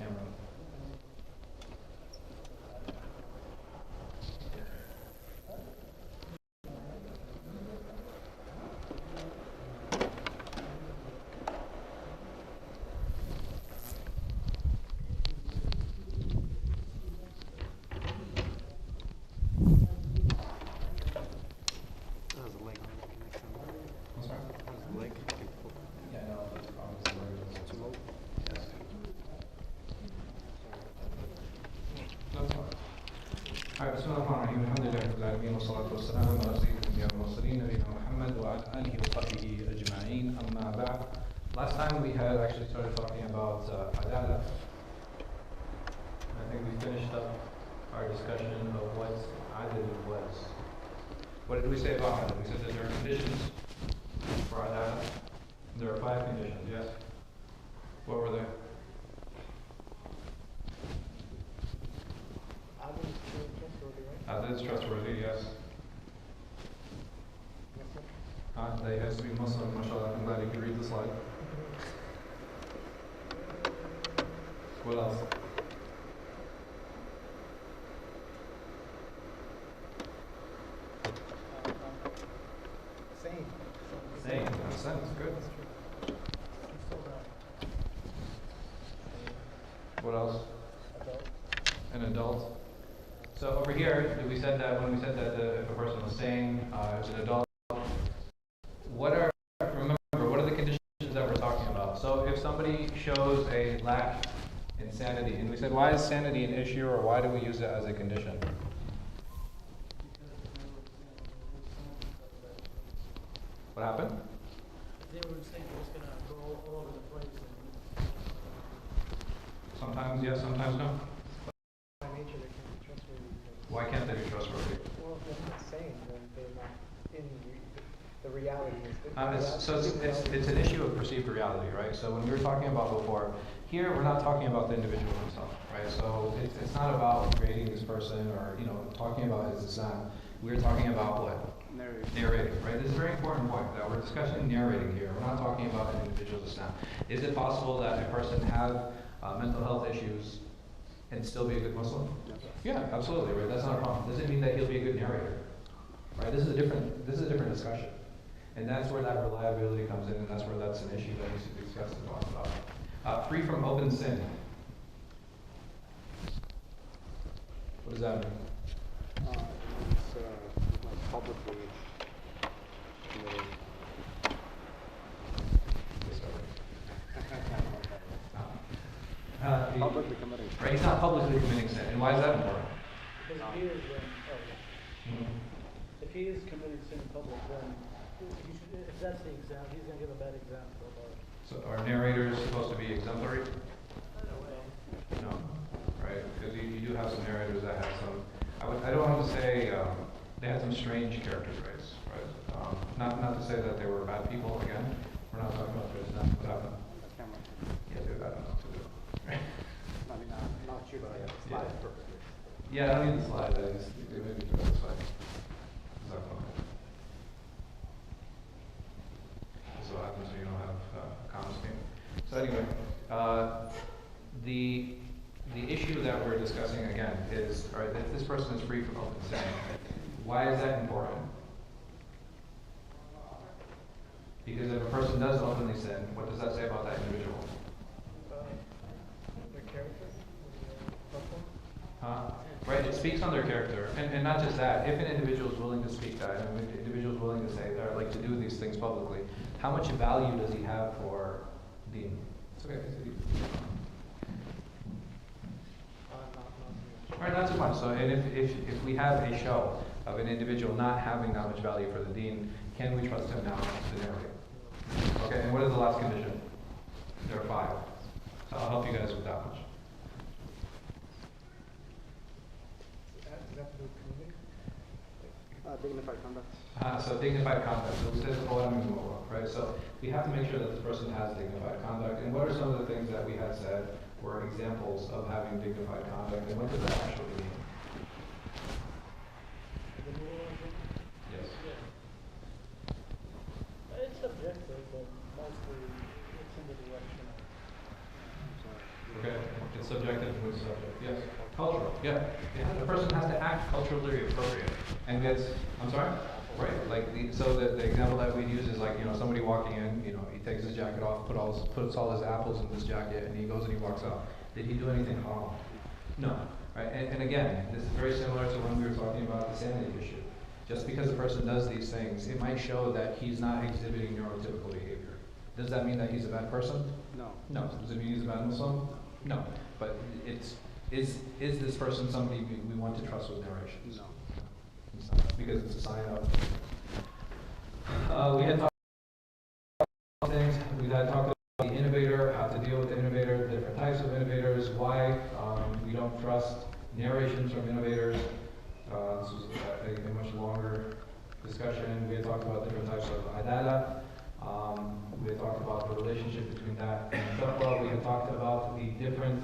camera. بسم الله الرحمن الرحيم الحمد لله رب العالمين والصلاة والسلام على سيد الأنبياء والمرسلين نبينا محمد وعلى آله وصحبه أجمعين أما بعد. Last time we had actually started talking about Adalah. I think we finished up our discussion of what Adalah was. What did we say about Adalah? We said that there are conditions for Adalah. There are 5 conditions, yes? What were they? Adil is trustworthy, yes. They has to be Muslim, mashallah. I'm glad you can read the slide. What else? Sane. Makes sense. Good. What else? An adult. So over here, we said that when we said that if a person was sane, is an adult, what are the conditions that we're talking about? So if somebody shows a lack in sanity, and we said, why is sanity an issue, or why do we use it as a condition? What happened? They were saying it was going to go all over the place. Sometimes yes, sometimes no. By nature, they can't be trustworthy. Why can't they be trustworthy? Well, if they're not saying, then they're not in the reality. It's an issue of perceived reality, right? So when we were talking about before, here we're not talking about the individual himself, right? So it's not about grading this person or talking about his Islam. We're talking about what? Narrating, right? This is a very important point that we're discussing narrating here. We're not talking about an individual's Islam. Is it possible that a person have mental health issues and still be a good Muslim? Yes. Yeah, absolutely, right? That's not a problem. Doesn't mean that he'll be a good narrator, right? This is a different discussion, and that's where that reliability comes in, and that's where that's an issue that needs to be discussed and talked about. Free from open sin. What does that mean? It's like publicly committing. Publicly committing. Right, he's not publicly committing sin, and why is that important? Because if he is committing sin in public, then he should, if that's the example, he's going to give a bad example about it. So are narrators supposed to be exemplary? No, right? Because you do have some narrators that have some. I don't want to say they had some strange character traits, right? Not to say that they were bad people. Again, we're not talking about this. That's what happened. Yeah, dude, I don't know what to do. I mean, not you, but I have slides purposely. Yeah, I don't need the slide. I just maybe do this slide. Is that fine? This is what happens when you don't have a common scheme. So anyway, the issue that we're discussing again is, all right, if this person is free from open sin, why is that important? Because if a person does openly sin, what does that say about that individual? Their character? Right, it speaks on their character, and not just that. If an individual is willing to speak that, and if an individual is willing to say that, like to do these things publicly, how much value does he have for Deen? It's okay. Right, not too much. So, and if we have a show of an individual not having that much value for the Deen, can we trust him now to narrate? Okay, and what is the last condition? There are 5. So I'll help you guys with that much. Dignified conduct. So dignified conduct. So it says right? So we have to make sure that this person has dignified conduct. And what are some of the things that we had said were examples of having dignified conduct, and what does that actually mean? Yes. Yeah. It's subjective, but mostly it's in the direction of. Okay. It's Subjective with subject, yes. Cultural, yeah. Yeah, the person has to act culturally appropriate. And that's, I'm sorry? Right, like, the example that we use is like, somebody walking in, he takes his jacket off, puts all his apples in this jacket, and he goes and he walks out. Did he do anything wrong? No, right? And again, this is very similar to when we were talking about the sanity issue. Just because a person does these things, it might show that he's not exhibiting neurotypical behavior. Does that mean that he's a bad person? No. No. Does it mean he's a bad Muslim? No. But is this person somebody we want to trust with narrations? No. It's not, because it's a sign of. We had talked about things. We had talked about the innovator, how to deal with the innovator, the different types of innovators, why we don't trust narrations from innovators. This was a much longer discussion. We had talked about different types of Adalah. We had talked about the relationship between that and taqwa. We had talked about the different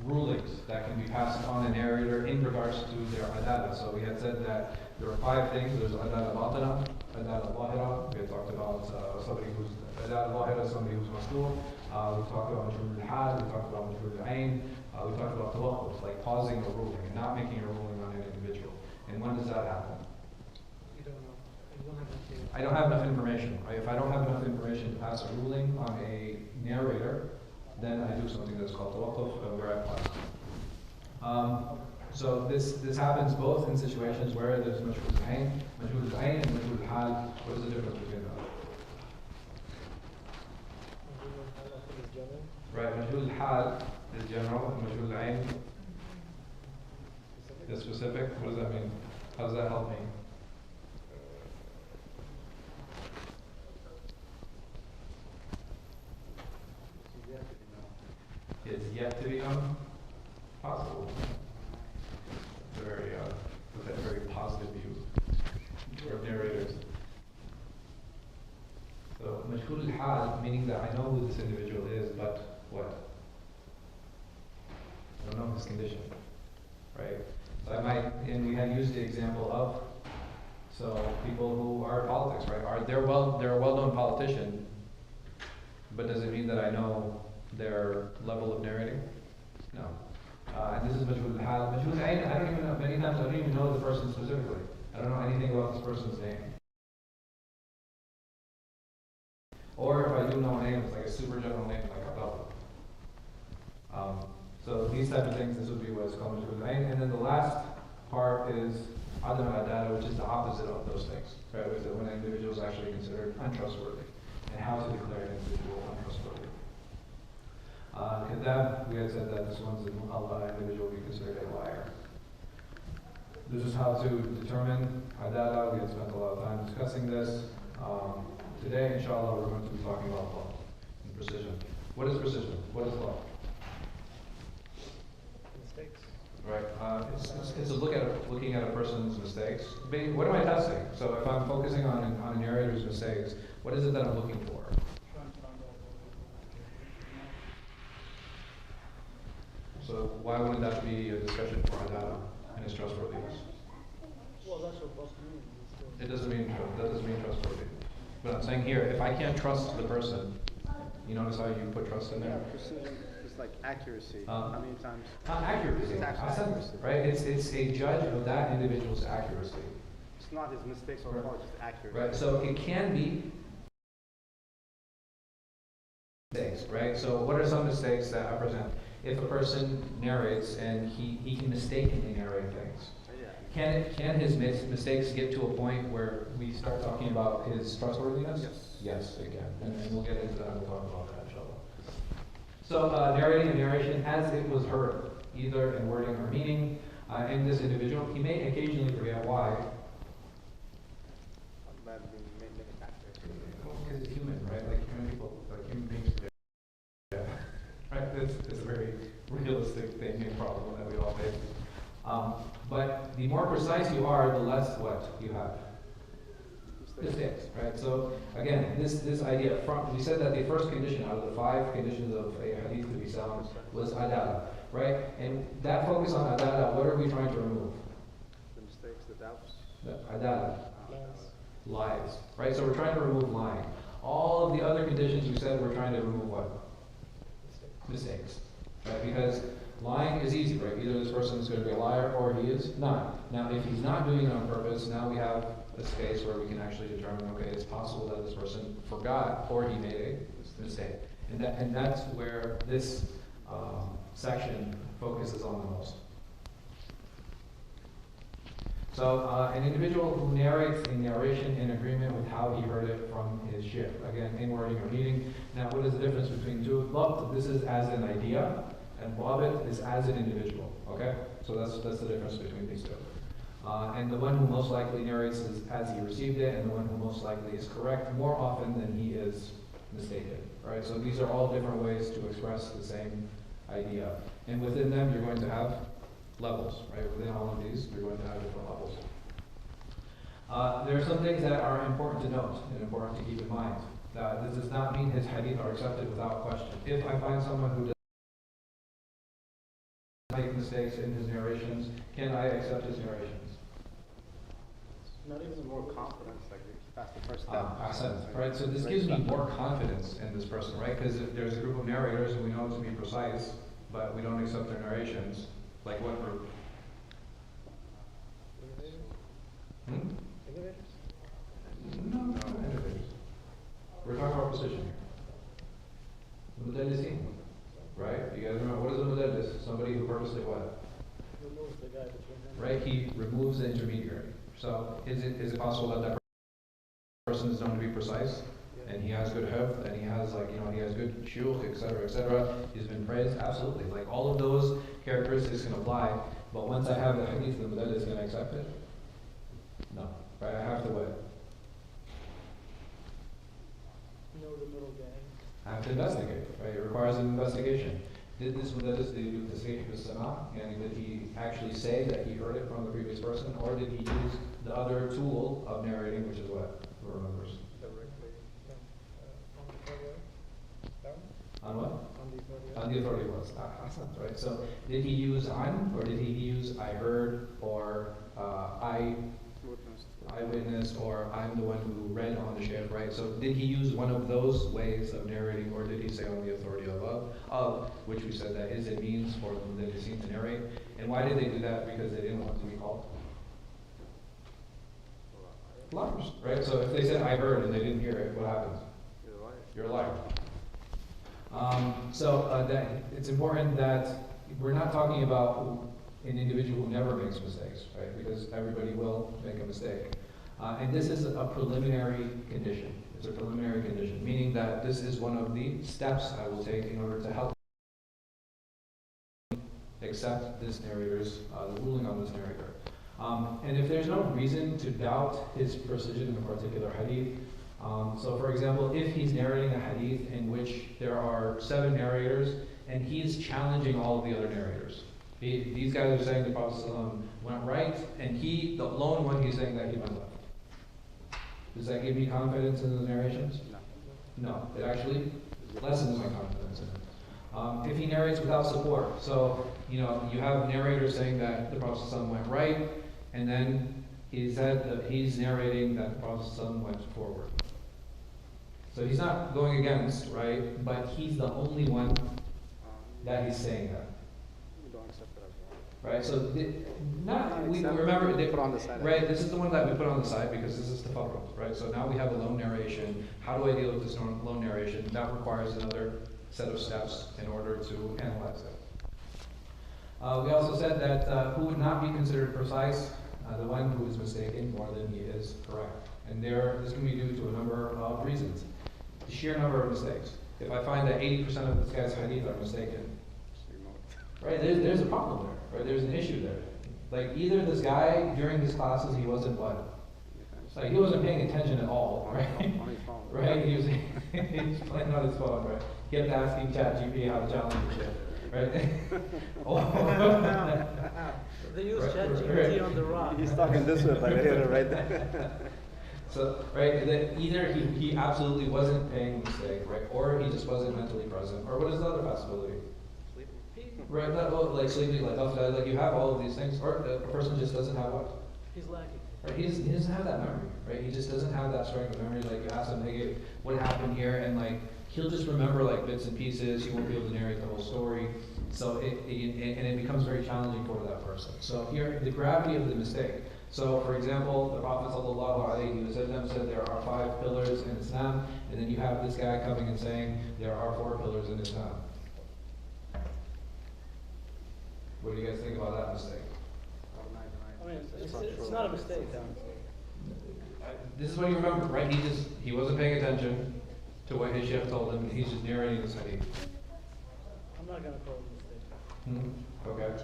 rulings that can be passed on a narrator in regards to their Adalah. So we had said that there are 5 things. There's Adalah Batina, Adalah Zahira. We had talked about somebody who's Adalah Zahira, somebody who's Mastur. We talked about Majhul al-Hal. We talked about Majhul al-Ain. We talked about tawakkuf, like pausing a ruling and not making a ruling on an individual. And when does that happen? You don't know. You don't have enough data. I don't have enough information. Right? If I don't have enough information to pass a ruling on a narrator, then I do something that's called tawakkuf, where I pause. So this happens both in situations where there's Majhul al-Ain and Majhul al-Hal. What is the difference between them? Right, Majhul al-Hal is general, and Majhul al-Ain is specific. What does that mean? How does that help me? It's yet to be known. Possible. It's a very, with that very positive view of narrators. So Majhul al-Hal, meaning that I know who this individual is, but what? I don't know his condition, right? So I might, and we had used the example of, so people who are in politics, right? They're a well-known politician, but does it mean that I know their level of narrating? No. And this is Majhul al-Hal. Majhul al-Ain, I don't even know, many times I don't even know the person specifically. I don't know anything about this person's name. Or if I do know a name, it's like a super general name, like Adalah. So these type of things, this would be what is called Majhul al-Ain. And then the last part is Adam al-Adalah, which is the opposite of those things, right? Which is when an individual is actually considered untrustworthy, and how to declare an individual untrustworthy. Kadhab, we had said that this one's an individual will be considered a liar. This is how to determine Adalah. We had spent a lot of time discussing this. Today, inshallah, we're going to be talking about law and precision. What is precision? What is law? Mistakes. Right. It's a looking at a person's mistakes. What am I testing? So if I'm focusing on a narrator's mistakes, what is it that I'm looking for? So why wouldn't that be a discussion for Adalah and his trustworthiness? Well, that's what both means. It doesn't mean that doesn't mean trustworthy. But I'm saying here, if I can't trust the person, you notice how you put trust in there? Precision is like accuracy. How many times? Not accuracy. It's actually accuracy. Right? It's a judge of that individual's accuracy. It's not his mistakes or faults, it's accuracy. Right. So it can be mistakes, right? So what are some mistakes that I present? If a person narrates and he can mistakenly narrate things, can his mistakes get to a point where we start talking about his trustworthiness? Yes. Yes, it can. And we'll get into that and we'll talk about that, inshallah. So narrating and narration as it was heard, either in wording or meaning, in this individual, he may occasionally forget why. Because it's human, right? Like human people, like human beings forget. Yeah. Right? It's a very realistic thing and problem that we all face. But the more precise you are, the less what you have. Mistakes, right? So again, this idea from we said that the first condition out of the 5 conditions of a hadith to be sound was adalah, right? And that focus on adalah, what are we trying to remove? The mistakes, the doubts. Adalah. Lies, right? So we're trying to remove lying. All of the other conditions we said we're trying to remove what? Mistakes. right? Because lying is easy, right? Either this person is going to be a liar or he is not. Now, if he's not doing it on purpose, now we have a space where we can actually determine, okay, it's possible that this person forgot or he made a mistake. And that's where this section focuses on the most. So, an individual who narrates a narration in agreement with how he heard it from his sheikh. Again, in wording or meaning. Now, what is the difference between two? Dhabt, this is as an idea, and Dhabt is as an individual. Okay? So that's the difference between these two. And the one who most likely narrates is as he received it, and the one who most likely is correct more often than he is mistaken. Right? So these are all different ways to express the same idea. And within them, you're going to have levels, right? Within all of these, you're going to have different levels. There are some things that are important to note and important to keep in mind. This does not mean his hadith are accepted without question. If I find someone who does make mistakes in his narrations, can I accept his narrations? Not even more confidence, like that's the first step. Right, so this gives me more confidence in this person, right? Because if there's a group of narrators and we know to be precise, but we don't accept their narrations, like what group? Hmm? No, not innovators. We're talking about precision here. Mukhtalit, right? You guys remember, what is a mukhtalit? Somebody who purposely what? Removes the guy between them. Right, he removes the intermediary. So is it possible that that person is known to be precise? And he has good health, and he has he has good shuyukh, etc. He's been praised, absolutely. Like all of those characteristics can apply, but once I have the hadith, the mukhtalit is going to accept it? No, right? I have to what? Know the middle gang. I have to investigate, right? It requires an investigation. Did this mukhtalit do the same as Sama? And did he actually say that he heard it from the previous person, or did he use the other tool of narrating, which is what? Who remembers? On what? On the authority was. Right. So did he use an, or did he use I heard, or eyewitness, or I'm the one who read on the sheikh, right? So did he use one of those ways of narrating, or did he say on the authority of which we said that is a means for the deceased to narrate? And why did they do that? Because they didn't want to be called liars, right? So if they said I heard and they didn't hear it, what happens? You're a liar. That it's important that we're not talking about an individual who never makes mistakes, right? Because everybody will make a mistake. And this is a preliminary condition. It's a preliminary condition, meaning that this is one of the steps I will take in order to help accept this narrator's, the ruling on this narrator. And if there's no reason to doubt his precision in a particular hadith, so for example, if he's narrating a hadith in which there are 7 narrators and he's challenging all of the other narrators. These guys are saying the Prophet ﷺ went right, and the lone one, he's saying that he went left. Does that give me confidence in the narrations? No. It actually lessens my confidence in it. If he narrates without support, so you have narrators saying that the Prophet ﷺ went right, and then he said that he's narrating that the Prophet ﷺ went forward. So he's not going against, right? But he's the only one that he's saying that. Right, so we remember, put on the side. Right, this is the one that we put on the side because this is the tafarrud, right? So now we have a lone narration. How do I deal with this lone narration? That requires another set of steps in order to analyze it. We also said that who would not be considered precise? The one who is mistaken more than he is correct. And this can be due to a number of reasons. The sheer number of mistakes. If I find that 80% of this guy's hadith are mistaken, right, there's a problem there, right? There's an issue there. Like either this guy during his classes he wasn't what? Like he wasn't paying attention at all, right? Right? He was playing on his phone, right? He kept asking ChatGPT how to challenge the shit, right? They use ChatGPT on the rock. He's talking this way, like I hit it right there. So, right, either he absolutely wasn't paying a mistake, right? Or he just wasn't mentally present. Or what is the other possibility? Right, like sleeping, like you have all of these things, or a person just doesn't have what? He's lacking. Right, he doesn't have that memory, right? He just doesn't have that strength of memory. Like you ask him, hey, what happened here, and like he'll just remember like bits and pieces. He won't be able to narrate the whole story. So and it becomes very challenging for that person. So here, the gravity of the mistake. So, for example, the Prophet ﷺ said there are 5 pillars in Islam, and then you have this guy coming and saying there are 4 pillars in Islam. What do you guys think about that mistake? I mean, it's not a mistake. This is what you remember, right? He wasn't paying attention to what his chef told him, and he's just narrating this hadith. I'm not gonna call it a mistake. Okay.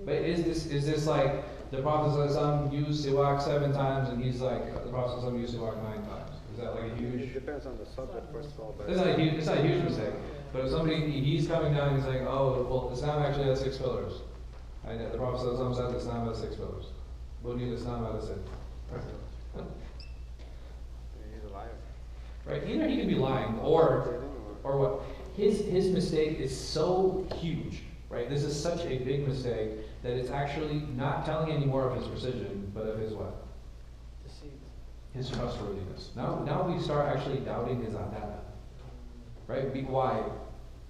But is this like the Prophet ﷺ used siwak 7 times, and he's like the Prophet ﷺ used siwak 9 times? Is that like a huge? It depends on the subject, first of all. But It's not a huge mistake. But if he's coming down, he's like, oh, well, Islam actually has 6 pillars. And the Prophet ﷺ said Islam has 6 pillars. What do you Islam has 6? he's a liar. Right? Either he can be lying, or what? His mistake is so huge, right? This is such a big mistake that it's actually not telling any more of his precision, but of his what? Deceit. His trustworthiness. Now we start actually doubting his adalah, right? Why?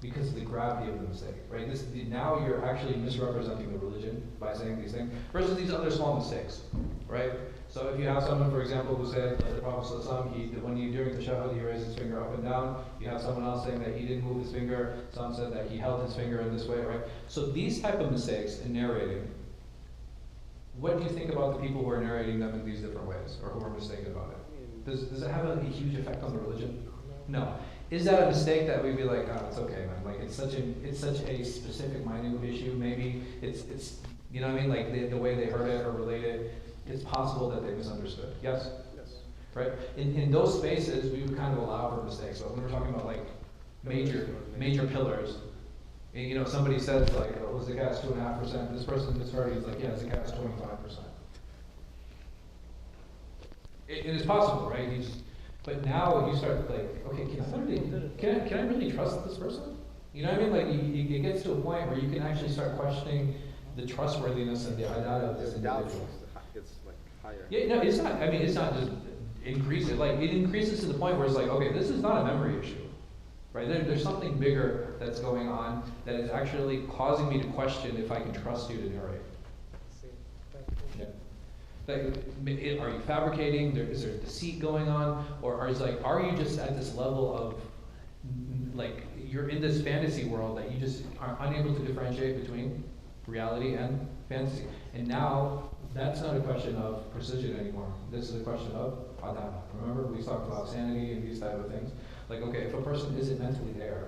Because of the gravity of the mistake, right? Now you're actually misrepresenting the religion by saying these things versus these other small mistakes, right? So if you have someone, for example, who said that the Prophet ﷺ, when during the shahad, he raised his finger up and down. You have someone else saying that he didn't move his finger. Some said that he held his finger in this way, right? So these type of mistakes in narrating, what do you think about the people who are narrating them in these different ways, or who are mistaken about it? Does it have a huge effect on the religion? No. Is that a mistake that we'd be like, oh, it's okay, man. Like it's such a specific, minute issue. Maybe it's you know what I mean? Like the way they heard it or relate it. It's possible that they misunderstood. Yes? Yes. Right? In those spaces, we would kind of allow for mistakes. So when we're talking about like major pillars, and, you know, somebody says like, oh, zakat's 2.5%. This person misheard. He's like, yeah, zakat's 25%. It is possible, right? But now you start like, okay, can I really trust this person? You know what I mean? Like it gets to a point where you can actually start questioning the trustworthiness and the adalah of this individual. It's like higher. Yeah, no, it's not. I mean, it's not just increasing. Like it increases to the point where it's like, okay, this is not a memory issue, right? There's something bigger that's going on that is actually causing me to question if I can trust you to narrate. Yeah. Like, are you fabricating? Is there deceit going on, or are you just at this level of like you're in this fantasy world that you just are unable to differentiate between reality and fantasy? And now that's not a question of precision anymore. This is a question of adalah. Remember, we talked about sanity and these type of things. Like, okay, if a person isn't mentally there,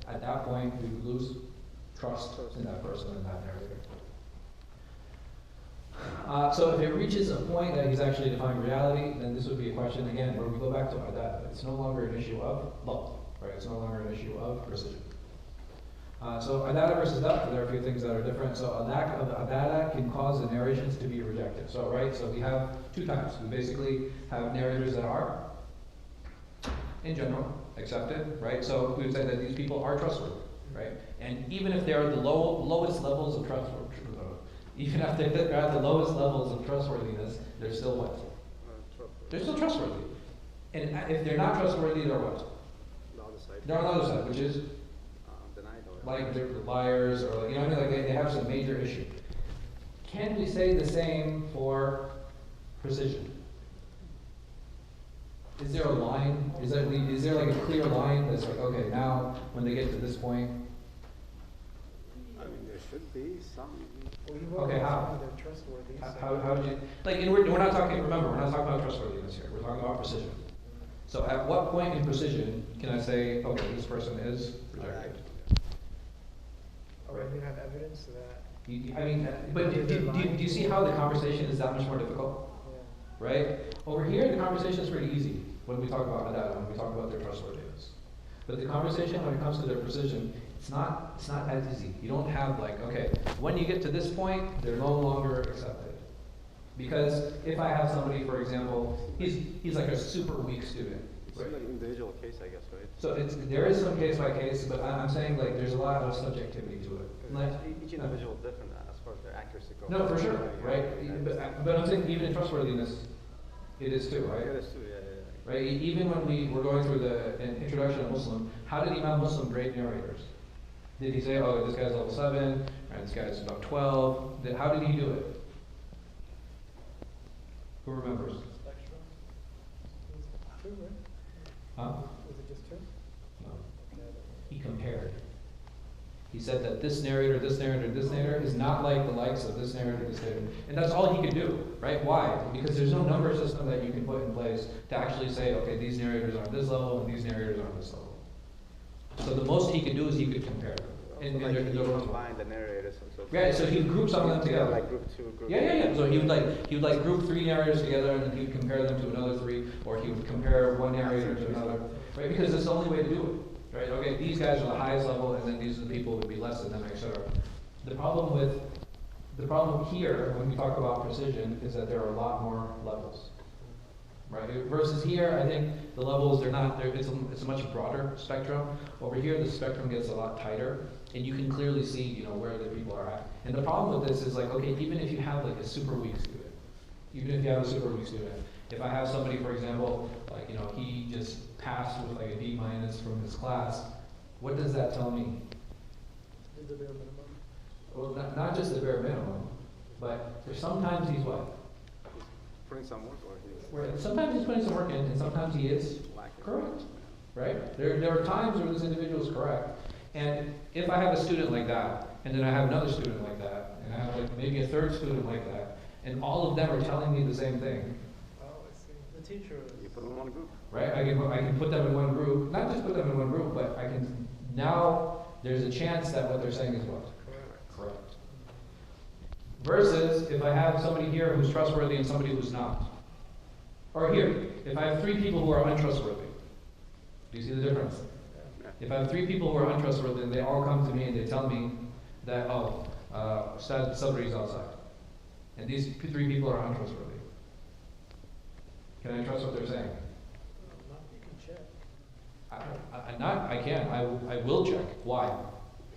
at that point we would lose trust in that person and that narrative. So if it reaches a point that he's actually defining reality, then this would be a question again where we go back to adalah. It's no longer an issue of dhabt, right? It's no longer an issue of precision. So adalah versus dhabt, there are a few things that are different. So a lack of adalah can cause the narrations to be rejected. So so we have 2 types. We basically have narrators that are, in general, accepted, right? So we would say that these people are trustworthy, right? And even if they're at the lowest levels of trustworthiness, even if they're at the lowest levels of trustworthiness, they're still what? They're still trustworthy. And if they're not trustworthy, they're what? They're on the other side, which is like they're liars, or you know what I mean? Like they have some major issue. Can we say the same for precision? Is there a line? Is there like a clear line that's like, okay, now when they get to this point? I mean, there should be some. Okay, how? They're trustworthy. How do you, like, and we're not talking, remember, we're not talking about trustworthiness here. We're talking about precision. So at what point in precision can I say, okay, this person is rejected? Or when you have evidence that. I mean, but do you see how the conversation is that much more difficult? Yeah. Right? Over here, the conversation is pretty easy when we talk about adalah, when we talk about their trustworthiness. But the conversation when it comes to their precision, it's not as easy. You don't have like, okay, when you get to this point, they're no longer accepted. Because if I have somebody, for example, he's like a super weak student. It's like an individual case, I guess, right? So there is some case by case, but I'm saying like there's a lot of subjectivity to it. Like, Each individual is different as far as their accuracy goes. no, for sure, right? But I'm saying even in trustworthiness, it is too, right? It is too, yeah. Right? Even when we were going through the introduction of Muslim, how did Imam Muslim grade narrators? Did he say, oh, this guy's level 7, right, this guy's about 12? How did he do it? Who remembers? Spectrum. Two, right? Huh? Was it just two? No. Okay. He compared. He said that this narrator, this narrator, this narrator is not like the likes of this narrator, this narrator. And that's all he could do, right? Why? Because there's no number system that you can put in place to actually say, okay, these narrators are on this level and these narrators are on this level. So the most he could do is he could compare them. And like they're combine the narrators and so forth. yeah, so he would group some of them together. Like group 2, group Yeah. So he would group 3 narrators together, and then he would compare them to another 3, or he would compare one narrator to another, right? Because it's the only way to do it, right? Okay, these guys are the highest level, and then these are the people who would be less than them, etc. The problem here when we talk about precision is that there are a lot more levels, right? Versus here, I think the levels it's a much broader spectrum. Over here, the spectrum gets a lot tighter. And you can clearly see, where the people are at. And the problem with this is like, okay, even if you have like a super weak student, if I have somebody, for example, like, he just passed with like a D- from his class, what does that tell me? Did the bare minimum. Well, not just the bare minimum, but sometimes he's what? Putting some work or he's Right. Sometimes he's putting some work in, and sometimes he is lacking. correct, right? There are times where this individual is correct. And if I have a student like that, and then I have another student like that, and I have like maybe a third student like that, and all of them are telling me the same thing, Oh, I see. The teacher is. You put them in one group. right? I can put them in one group, not just put them in one group, but I can, now there's a chance that what they're saying is what? Correct. Versus if I have somebody here who's trustworthy and somebody who's not. Or here, if I have 3 people who are untrustworthy. Do you see the difference? If I have 3 people who are untrustworthy and they all come to me and they tell me that, somebody's outside. And these 3 people are untrustworthy. Can I trust what they're saying? You can check. I can. I will check. Why?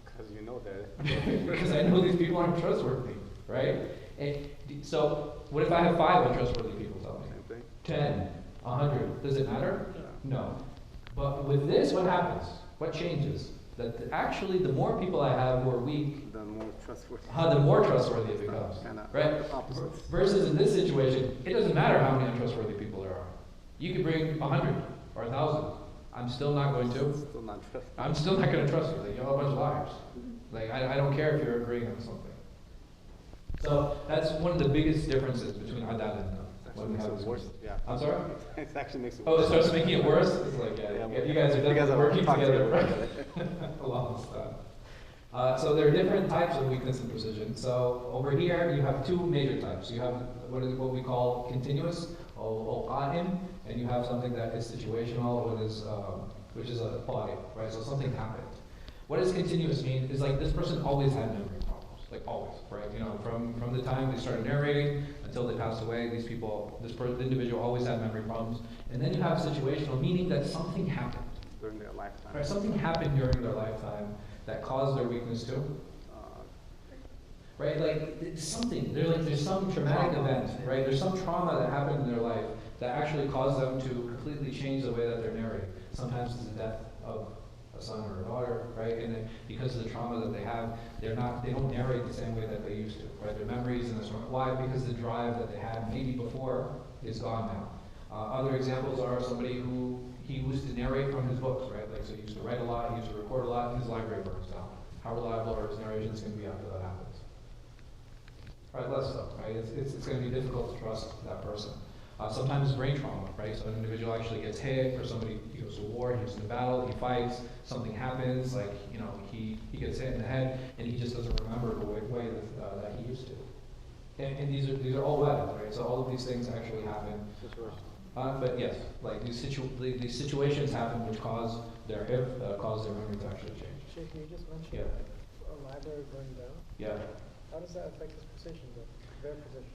Because you know that. Because I know these people aren't trustworthy, right? And so, what if I have 5 untrustworthy people tell me? Same thing. 10, 100. Does it matter? No. But with this, what happens? What changes? That actually, the more people I have who are weak, The more trustworthy. the more trustworthy it becomes, Kinda right? opposites. Versus in this situation, it doesn't matter how many untrustworthy people there are. You could bring 100 or 1,000. I'm still not going to. Still not trustworthy. I'm still not going to trust you. Like, you're all a bunch of liars. Like, I don't care if you're agreeing on something. So that's one of the biggest differences between Adalah and when we have this. Worse. Yeah. I'm sorry? It actually makes it Oh, it worse. starts making it worse? It's like, you guys are definitely working together along this stuff. So there are different types of weakness and precision. So over here, you have 2 major types. You have what we call continuous, or qa'im, and you have something that is situational, which is a body, right? So something happened. What does continuous mean? Is like this person always had memory problems, like always, right? From the time they started narrating until they passed away, this individual always had memory problems. And then you have situational, meaning that something happened. During their lifetime. Right, something happened during their lifetime that caused their weakness too. Right, like it's something. There's some traumatic event, right? There's some trauma that happened in their life that actually caused them to completely change the way that they're narrating. Sometimes it's the death of a son or a daughter, right? And then because of the trauma that they have, they don't narrate the same way that they used to, right? Their memories and this. Why? Because the drive that they had maybe before is gone now. Other examples are somebody who he used to narrate from his books, right? Like, so he used to write a lot, he used to record a lot, and his library burns down. How reliable are his narrations going to be after that happens? Right, less so, right? It's going to be difficult to trust that person. Sometimes brain trauma, right? So an individual actually gets hit, or somebody, he goes to war, he goes to battle, he fights, something happens, like, he gets hit in the head, and he just doesn't remember the way that he used to. And these are all weapons, right? So all of these things actually happen. But yes, like these situations happen which cause their memory to actually change. Sheikh, you just mentioned Yeah. a library burned down. Yeah. How does that affect his position, their position?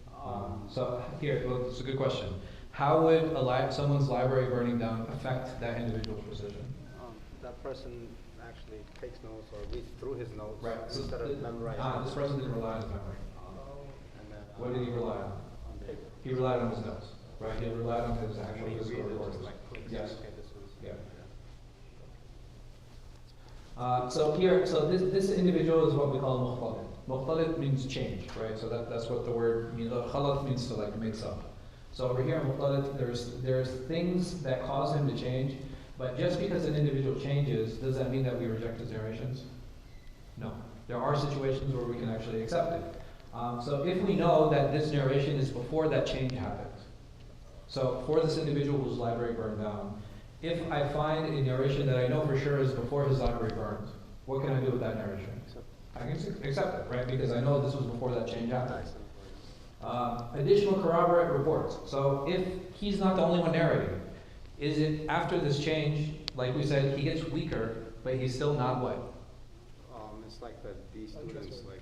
So here, well, it's a good question. How would someone's library burning down affect that individual's precision? That person actually takes notes or reads through his notes Right. instead of memorizing. This person didn't rely on his memory. And then, What did he rely on? paper. He relied on his notes, right? He relied on his actual When he physical reads it, recordings. just like clicks, Yes. okay, this was. Yeah. So this individual is what we call Mukhtalit. Mukhtalit means change, right? So that's what the word means. Khalat means to like mix up. So over here in Mukhtalit, there's things that cause him to change, but just because an individual changes, does that mean that we reject his narrations? No. There are situations where we can actually accept it. So if we know that this narration is before that change happened, so for this individual whose library burned down, if I find a narration that I know for sure is before his library burned, what can I do with that narration? I can accept it, right? Because I know this was before that change happened. Additional corroborate reports. So if he's not the only one narrating, is it after this change, like we said, he gets weaker, but he's still not what? It's like that these students like.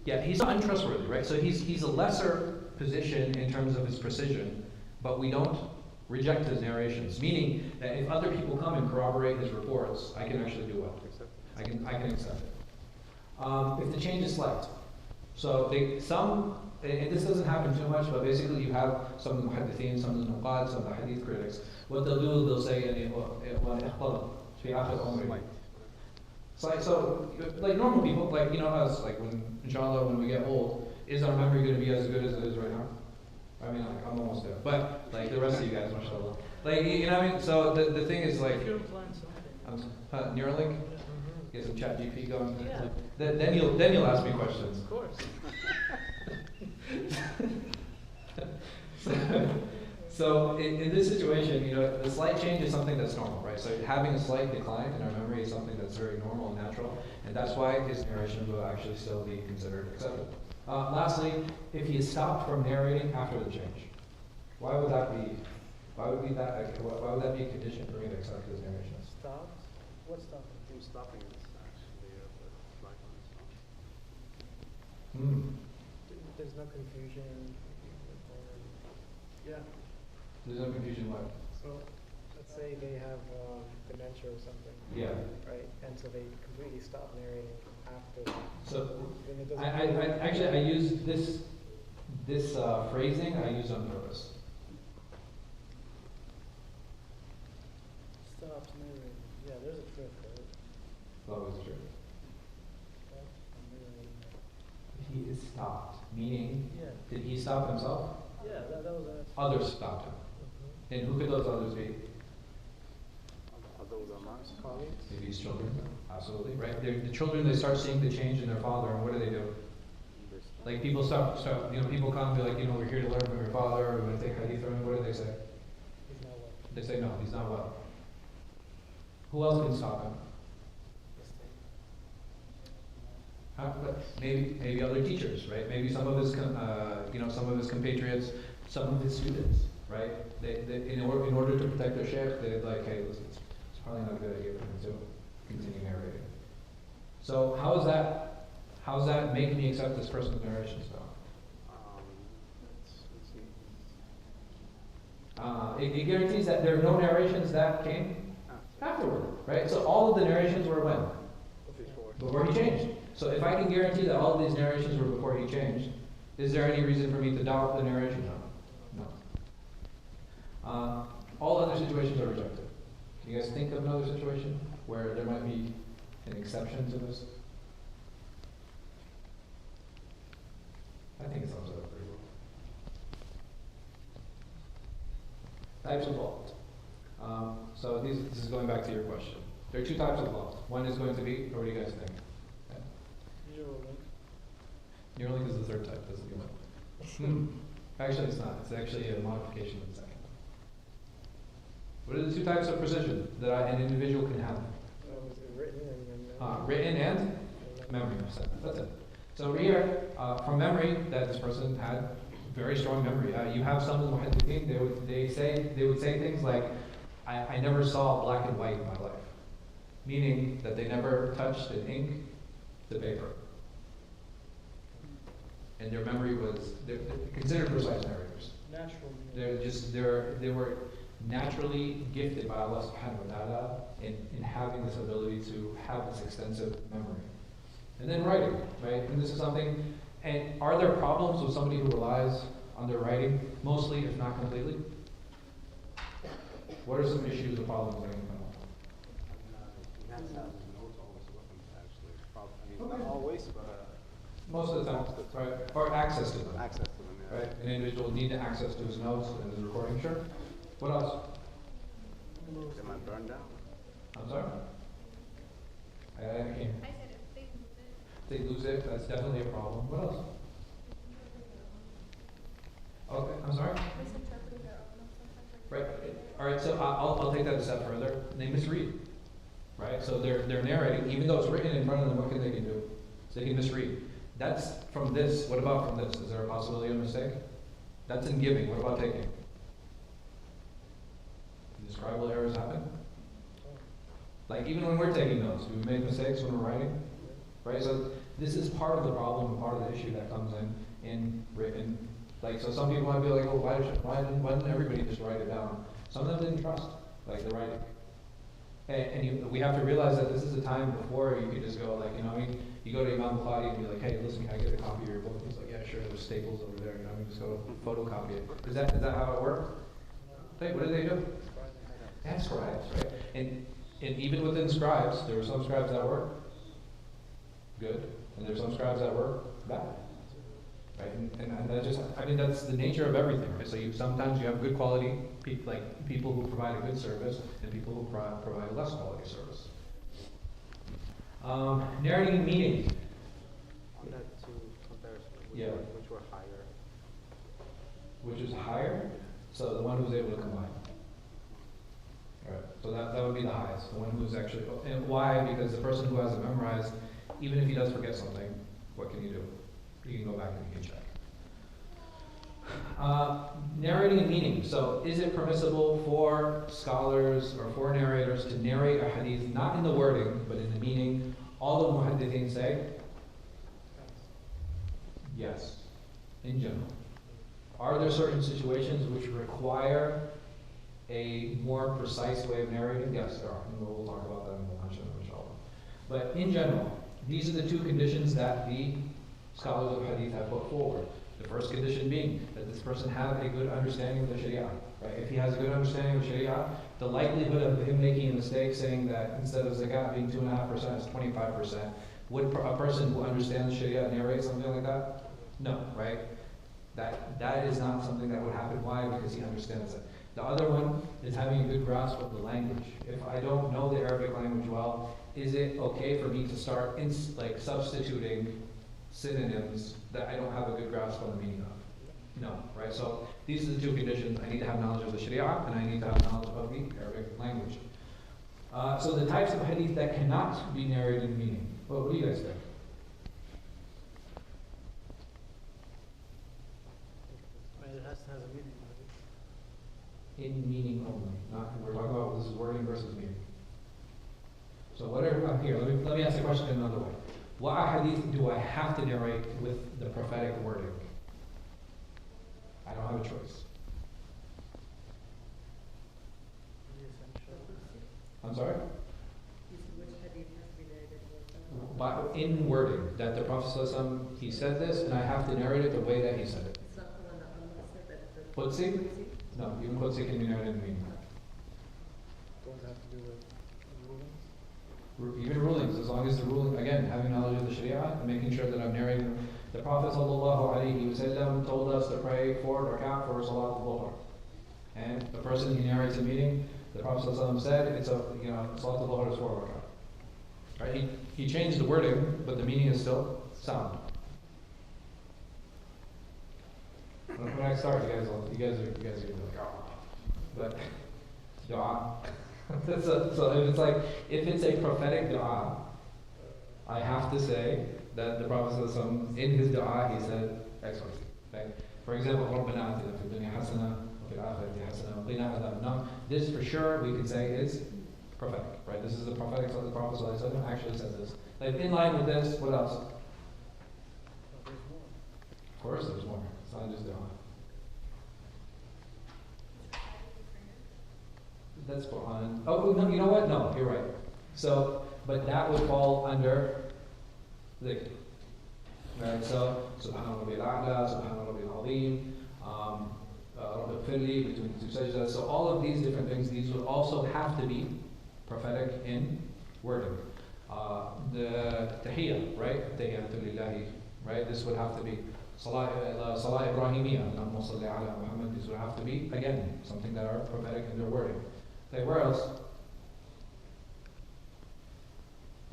Yeah, he's not untrustworthy, right? So he's a lesser position in terms of his precision, but we don't reject his narrations. Meaning that if other people come and corroborate his reports, I can actually do well. I can accept it. If the change is slight, so and this doesn't happen too much, but basically you have some of the muhaddithin, some of the nuqad, some of the hadith critics. What they'll do is they'll say, so like normal people, like us, like inshallah when we get old, is our memory going to be as good as it is right now? I mean, like, I'm almost there, but like the rest of you guys, mashallah. Like, you know what I mean? So the thing is like, If you implant something. Neuralink, Mm-hmm. get some chat GP going. Yeah. Then you'll ask me questions. Of course. So in this situation, the slight change is something that's normal, right? So having a slight decline in our memory is something that's very normal and natural, and that's why his narration will actually still be considered acceptable. Lastly, if he is stopped from narrating after the change, why would that be a condition for me to accept his narration? Stopped? What stopped? Him stopping is actually black on his Hmm. There's no confusion. Yeah. There's no confusion what? So, let's say they have dementia or something. Yeah. Right, and so they completely stop narrating after that. So Then it doesn't. I use this phrasing I use on purpose. Stopped narrating. Yeah, there's a trick, right? It's always true. Stopped narrating. He is stopped, meaning, Yeah. did he stop himself? Yeah, that was an answer. Others stopped him. Mhm. And who could those others be? Are those amongst Colleagues? Maybe his children. Absolutely, right? The children, they start seeing the change in their father, and what do? Like people people come and be like, we're here to learn from your father, we're going to take hadith from him. What do they say? He's not well. They say, no, he's not well. Who else can stop him? Maybe other teachers, right? Maybe some of his, some of his compatriots, some of his students, right? They in order to protect their sheikh, they're like, hey, listen, it's probably not a good idea for him to continue narrating. So how does that make me accept this person's narrations though? It guarantees that there are no narrations that came afterward, right? So all of the narrations were when? Before he changed. So if I can guarantee that all of these narrations were before he changed, is there any reason for me to doubt the narration? No. All other situations are rejected. Can you guys think of another situation where there might be an exception to this? I think it sums it up pretty well. Types of laws. So this is going back to your question. There are two types of laws. One is going to be, what do you guys think? Okay. Neuralink is the third type, that's the one. Actually, it's not. It's actually a modification of the second. What are the two types of precision that an individual can have? Was it written and Written and memory. That's it. So over here, from memory, that this person had very strong memory. You have some of the muhaddithin, they would say things like, I never saw black and white in my life. Meaning that they never touched the ink, the paper. And their memory was, they're considered precise narrators. Natural. They were naturally gifted by Allah subhanahu wa ta'ala in having this ability to have this extensive memory. And then writing, right? And this is something, and are there problems with somebody who relies on their writing, mostly if not completely? What are some issues or problems that can come up? always, but Most of the time, right? Or access to them. access to them, yeah. Right, an individual need access to his notes and his recording, sure. What else? They might burn down. I'm sorry? I can't. I said if they lose it. If they lose it, that's definitely a problem. What else? Okay, I'm sorry? Misinterpreting their own notes sometimes. Right, all right, so I'll take that a step further. They misread, right? So they're narrating, even though it's written in front of them, what can they can do? So they can misread. That's from this, what about from this? Is there a possibility of mistake? That's in giving, what about taking? Do scribal errors happen? Like even when we're taking notes, do we make mistakes when we're writing? Right, so this is part of the problem and part of the issue that comes in written. Like, so some people might be like, oh, why didn't everybody just write it down? Some of them didn't trust, like, the writing. We have to realize that this is a time before you could just go, like, you know, I mean, you go to Imam Mukhtalit and be like, hey, listen, can I get a copy of your book? He's like, yeah, sure, there's staples over there, you know, just go photocopy it. Is that how it worked? Hey, what did they do? Ask scribes, right? And even within scribes, there were some scribes that were good, and there's some scribes that were bad. Right, and that just, I mean, that's the nature of everything, right? So sometimes you have good quality, people who provide a good service, and people who provide a less quality service. Narrating and meaning. On that two comparison, Yeah. which were higher. Which is higher, so the one who's able to combine. Alright, so that would be the highest, the one who's actually, and why? Because the person who has it memorized, even if he does forget something, what can you do? You can go back and you can check. Narrating and meaning. So is it permissible for scholars or for narrators to narrate a hadith, not in the wording, but in the meaning? All of muhaddithin say? Yes, in general. Are there certain situations which require a more precise way of narrating? Yes, there are. And we'll talk about that in the luncheon, inshallah. But in general, these are the two conditions that the scholars of hadith have put forward. The first condition being that this person have a good understanding of the Sharia. Right? If he has a good understanding of Sharia, the likelihood of him making a mistake saying that instead of zakat being 2.5% is 25%, would a person who understands Sharia narrate something like that? No, right? That is not something that would happen. Why? Because he understands it. The other one is having a good grasp of the language. If I don't know the Arabic language well, is it okay for me to start substituting synonyms that I don't have a good grasp on the meaning of? No, right? So these are the two conditions. I need to have knowledge of the Sharia and I need to have knowledge of the Arabic language. So the types of hadith that cannot be narrated in meaning. Well, what do you guys think? I mean, it has to have a meaning. In meaning only. Not, we're talking about this is wording versus meaning. So here, let me ask the question another way. What hadith do I have to narrate with the prophetic wording? I don't have a choice. I'm sorry? But in wording, that the Prophet ﷺ, he said this, and I have to narrate it the way that he said it. Qudsi? No, even Qudsi can be narrated in meaning. Don't have to do with rulings. Even rulings, as long as the ruling, again, having knowledge of the Sharia and making sure that I'm narrating. The Prophet ﷺ told us to pray 4 rak'ah for Salat al-Dhuhr. And the person he narrates a meeting, the Prophet ﷺ said, it's a, Salat al-Dhuhr is 4 rak'ah. Right? He changed the wording, but the meaning is still sound. When I start, you guys are gonna be like, oh. But dua. So if it's a prophetic dua, I have to say that the Prophet ﷺ, in his dua, he said X, Y, Z. Okay? For example, رَبَّنَا آتِنَا فِي الدُّنْيَا حَسَنَةً وَفِي الْآخِرَةِ حَسَنَةً وَقِنَا عَذَابَ النَّارِ. This for sure we can say is prophetic, right? This is the prophetic, so the Prophet ﷺ actually says this. Like in line with this, what else? Of course there's more. It's not just dua. That's Farhan. Oh, no, you know what? No, you're right. So, but that would fall under dhikr. Right? So, Subhanallah bil A'la, Subhanallah bil Azim, Rabbi Firli, between the two sajdas. So all of these different things, these would also have to be prophetic in wording. The tahiyyah, right? Tahiyyatu lillahi, right? This would have to be Salah Ibrahimiyya, Allahumma salli ala Muhammad. This would have to be, again, something that are prophetic in their wording. Okay, where else?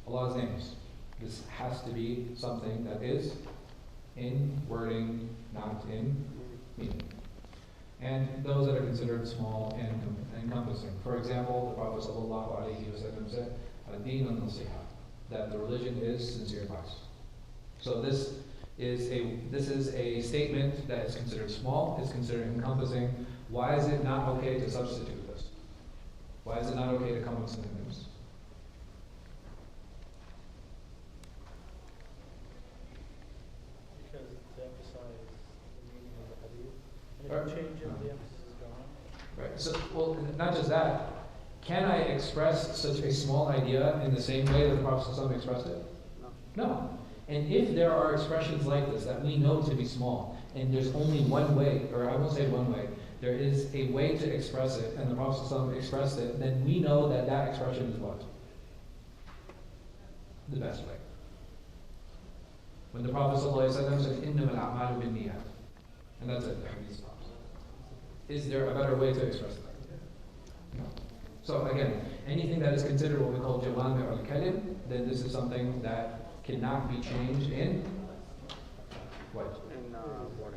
Allah's names. This has to be something that is in wording, not in meaning. And those that are considered small and encompassing. For example, the Prophet ﷺ said, "Ad-din al-nasiha," that the religion is sincere advice. So this is a statement that is considered small, is considered encompassing. Why is it not okay to substitute this? Why is it not okay to come with synonyms? Because to emphasize the meaning of the hadith. And Right. if you change it, the emphasis is gone. Right. So, well, not just that. Can I express such a small idea in the same way that the Prophet ﷺ expressed it? No. And if there are expressions like this that we know to be small, and there's only one way, or I won't say one way, there is a way to express it, and the Prophet ﷺ expressed it, then we know that that expression is what? The best way. When the Prophet ﷺ said, "Innama al-a'malu bin-niyat," and that's it, the hadith stops. Is there a better way to express that? No. So again, anything that is considered what we call jawami al-kalim, then this is something that cannot be changed in what?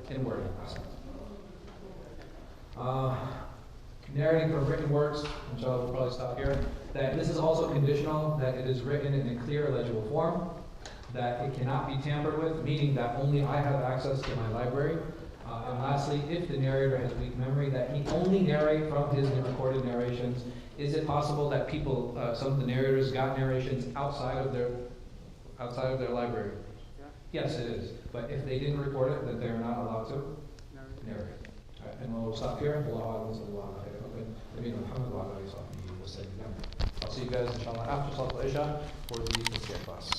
In wording. Narrating from written works, inshallah we'll probably stop here, that this is also conditional, that it is written in a clear, legible form, that it cannot be tampered with, meaning that only I have access to my library. And lastly, if the narrator has weak memory, that he only narrate from his recorded narrations. Is it possible that people, some of the narrators got narrations outside of their library? Yes, it is. But if they didn't record it, then they are not allowed to narrate. All right, and we'll stop here. I'll see you guys inshallah after Salat al-Isha for the class.